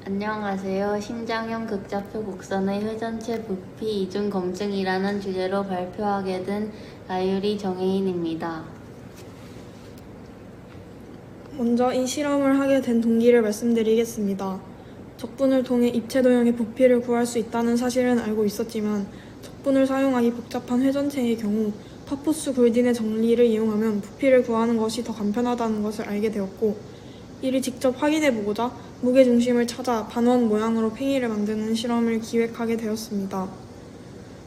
안녕하세요. 심장형 극좌표 곡선의 회전체 부피 이중 검증이라는 주제로 발표하게 된 라유리 정혜인입니다. 먼저 이 실험을 하게 된 동기를 말씀드리겠습니다. 적분을 통해 입체 도형의 부피를 구할 수 있다는 사실은 알고 있었지만 적분을 사용하기 복잡한 회전체의 경우 파푸스 골딘의 정리를 이용하면 부피를 구하는 것이 더 간편하다는 것을 알게 되었고, 이를 직접 확인해보고자 무게중심을 찾아 반원 모양으로 팽이를 만드는 실험을 기획하게 되었습니다.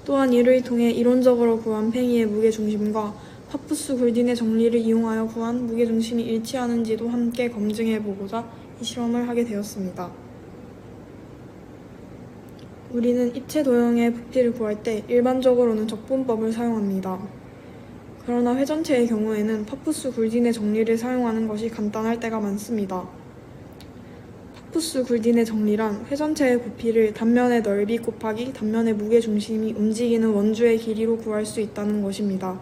또한 이를 통해 이론적으로 구한 팽이의 무게중심과 파푸스 골딘의 정리를 이용하여 구한 무게중심이 일치하는지도 함께 검증해보고자 이 실험을 하게 되었습니다. 우리는 입체 도형의 부피를 구할 때 일반적으로는 적분법을 사용합니다. 그러나 회전체의 경우에는 파푸스 골딘의 정리를 사용하는 것이 간단할 때가 많습니다. 파푸스 골딘의 정리란 회전체의 부피를 단면의 넓이 곱하기 단면의 무게중심이 움직이는 원주의 길이로 구할 수 있다는 것입니다.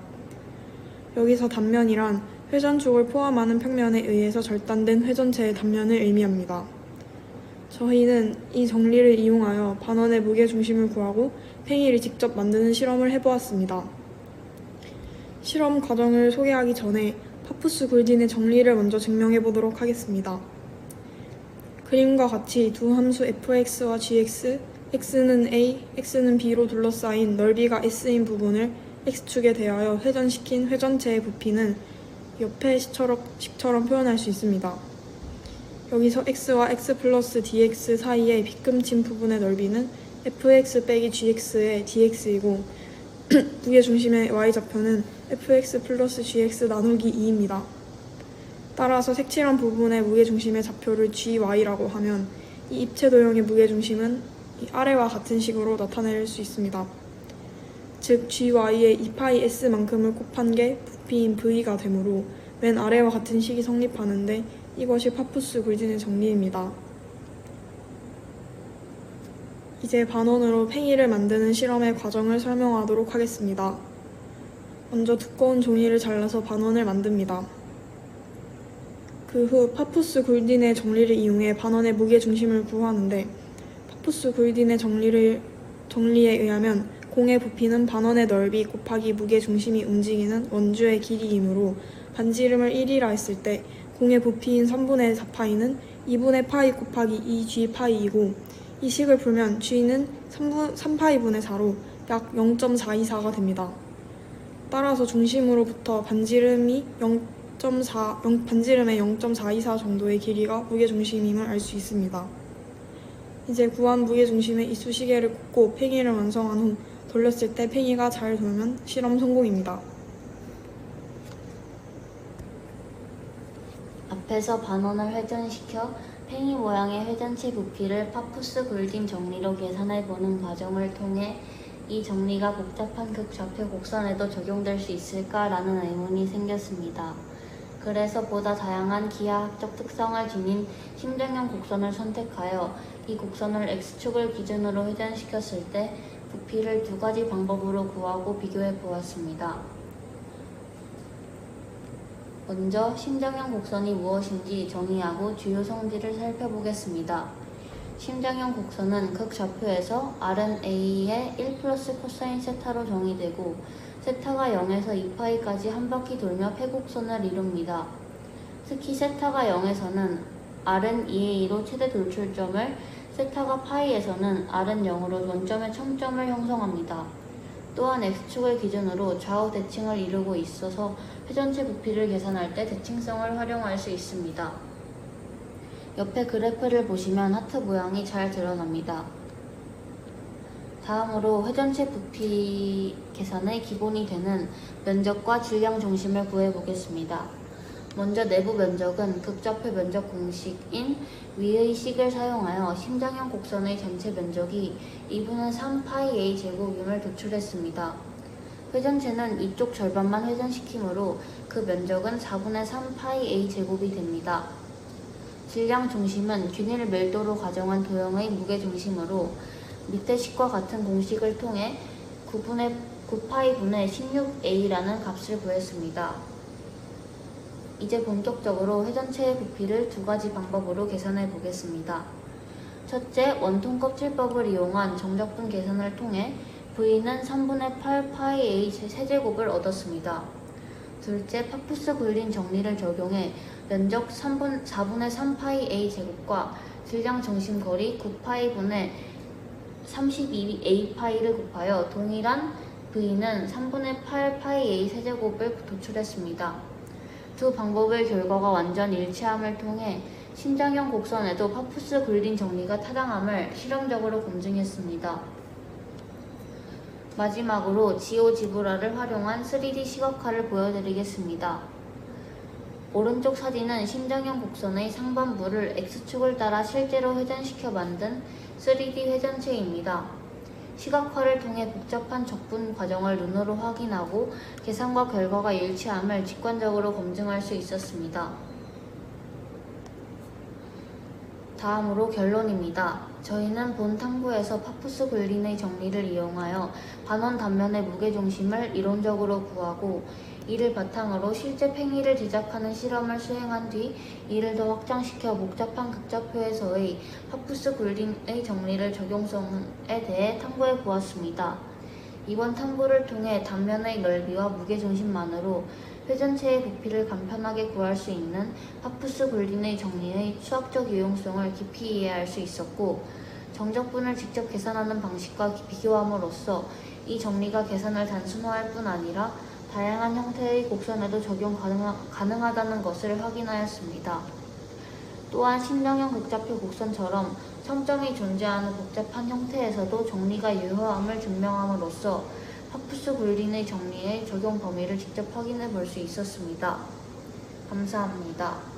여기서 단면이란 회전축을 포함하는 평면에 의해서 절단된 회전체의 단면을 의미합니다. 저희는 이 정리를 이용하여 반원의 무게중심을 구하고 팽이를 직접 만드는 실험을 해보았습니다. 실험 과정을 소개하기 전에 파푸스 골딘의 정리를 먼저 증명해 보도록 하겠습니다. 그림과 같이 두 함수 fx와 gx, x는 a, x는 b로 둘러싸인 넓이가 s인 부분을 x축에 대하여 회전시킨 회전체의 부피는 옆의 식처럼 표현할 수 있습니다. 여기서 x와 x 플러스 dx 사이의 빗금친 부분의 넓이는 fx 빼기 gx의 dx이고 무게중심의 y좌표는 fx 플러스 gx 나누기 2입니다. 따라서 색칠한 부분의 무게중심의 좌표를 gy라고 하면 이 입체 도형의 무게중심은 이 아래와 같은 식으로 나타낼 수 있습니다. 즉 gy의 2πs만큼을 곱한 게 부피인 v가 되므로 맨 아래와 같은 식이 성립하는데 이것이 파푸스 골딘의 정리입니다. 이제 반원으로 팽이를 만드는 실험의 과정을 설명하도록 하겠습니다. 먼저 두꺼운 종이를 잘라서 반원을 만듭니다. 그 후 파푸스 골딘의 정리를 이용해 반원의 무게중심을 구하는데, 파푸스 골딘의 정리에 의하면 공의 부피는 반원의 넓이 곱하기 무게중심이 움직이는 원주의 길이이므로 반지름을 1이라 했을 때 공의 부피인 3분의 4파이는 2분의 파이 곱하기 2g 파이이고, 이 식을 풀면 g는 3파이분의 4로 약 0.424가 됩니다. 따라서 중심으로부터 반지름의 0.424 정도의 길이가 무게중심임을 알 수 있습니다. 이제 구한 무게중심의 이쑤시개를 꽂고 팽이를 완성한 후 돌렸을 때 팽이가 잘 돌면 실험 성공입니다. 앞에서 반원을 회전시켜 팽이 모양의 회전체 부피를 파푸스 골딘 정리로 계산해보는 과정을 통해 이 정리가 복잡한 극좌표 곡선에도 적용될 수 있을까라는 의문이 생겼습니다. 그래서 보다 다양한 기하학적 특성을 지닌 심장형 곡선을 선택하여 이 곡선을 x축을 기준으로 회전시켰을 때 부피를 두 가지 방법으로 구하고 비교해 보았습니다. 먼저 심장형 곡선이 무엇인지 정의하고 주요 성질을 살펴보겠습니다. 심장형 곡선은 극좌표에서 R은 A의 1 플러스 코사인 세타로 정의되고 세타가 0에서 2파이까지 한 바퀴 돌며 폐곡선을 이룹니다. 특히 세타가 0에서는 R은 2의 2로 최대 돌출점을, 세타가 파이에서는 R은 0으로 원점의 청점을 형성합니다. 또한 X축을 기준으로 좌우 대칭을 이루고 있어서 회전체 부피를 계산할 때 대칭성을 활용할 수 있습니다. 옆에 그래프를 보시면 하트 모양이 잘 드러납니다. 다음으로 회전체 부피 계산의 기본이 되는 면적과 질량 중심을 구해보겠습니다. 먼저 내부 면적은 극좌표 면적 공식인 위의 식을 사용하여 심장형 곡선의 전체 면적이 2분의 3파이 a제곱임을 도출했습니다. 회전체는 이쪽 절반만 회전시키므로 그 면적은 4분의 3파이 a제곱이 됩니다. 질량 중심은 균일 밀도로 가정한 도형의 무게중심으로 밑의 식과 같은 공식을 통해 9파이분의 16a라는 값을 구했습니다. 이제 본격적으로 회전체의 부피를 두 가지 방법으로 계산해 보겠습니다. 첫째, 원통 껍질법을 이용한 정적분 계산을 통해 V는 3분의 8 파이 A 세제곱을 얻었습니다. 둘째, 파푸스 굴린 정리를 적용해 면적 4분의 3 파이 A 제곱과 질량 중심거리 9파이 분의 32A 파이를 곱하여 동일한 V는 3분의 8 파이 A 세제곱을 도출했습니다. 두 방법의 결과가 완전 일치함을 통해 심장형 곡선에도 파푸스 굴린 정리가 타당함을 실험적으로 검증했습니다. 마지막으로 지오지브라를 활용한 3D 시각화를 보여드리겠습니다. 오른쪽 사진은 심장형 곡선의 상반부를 X축을 따라 실제로 회전시켜 만든 3D 회전체입니다. 시각화를 통해 복잡한 적분 과정을 눈으로 확인하고 계산과 결과가 일치함을 직관적으로 검증할 수 있었습니다. 다음으로 결론입니다. 저희는 본 탐구에서 파푸스 굴린의 정리를 이용하여 반원 단면의 무게중심을 이론적으로 구하고 이를 바탕으로 실제 팽이를 제작하는 실험을 수행한 뒤 이를 더 확장시켜 복잡한 극좌표에서의 파푸스 굴린의 정리를 적용성에 대해 탐구해 보았습니다. 이번 탐구를 통해 단면의 넓이와 무게중심만으로 회전체의 부피를 간편하게 구할 수 있는 파푸스 굴린의 정리의 수학적 유용성을 깊이 이해할 수 있었고, 정적분을 직접 계산하는 방식과 비교함으로써 이 정리가 계산을 단순화할 뿐 아니라 다양한 형태의 곡선에도 적용 가능하다는 것을 확인하였습니다. 또한 심장형 극좌표 곡선처럼 점점이 존재하는 복잡한 형태에서도 정리가 유효함을 증명함으로써 파푸스 굴린의 정리의 적용 범위를 직접 확인해 볼 수 있었습니다. 감사합니다.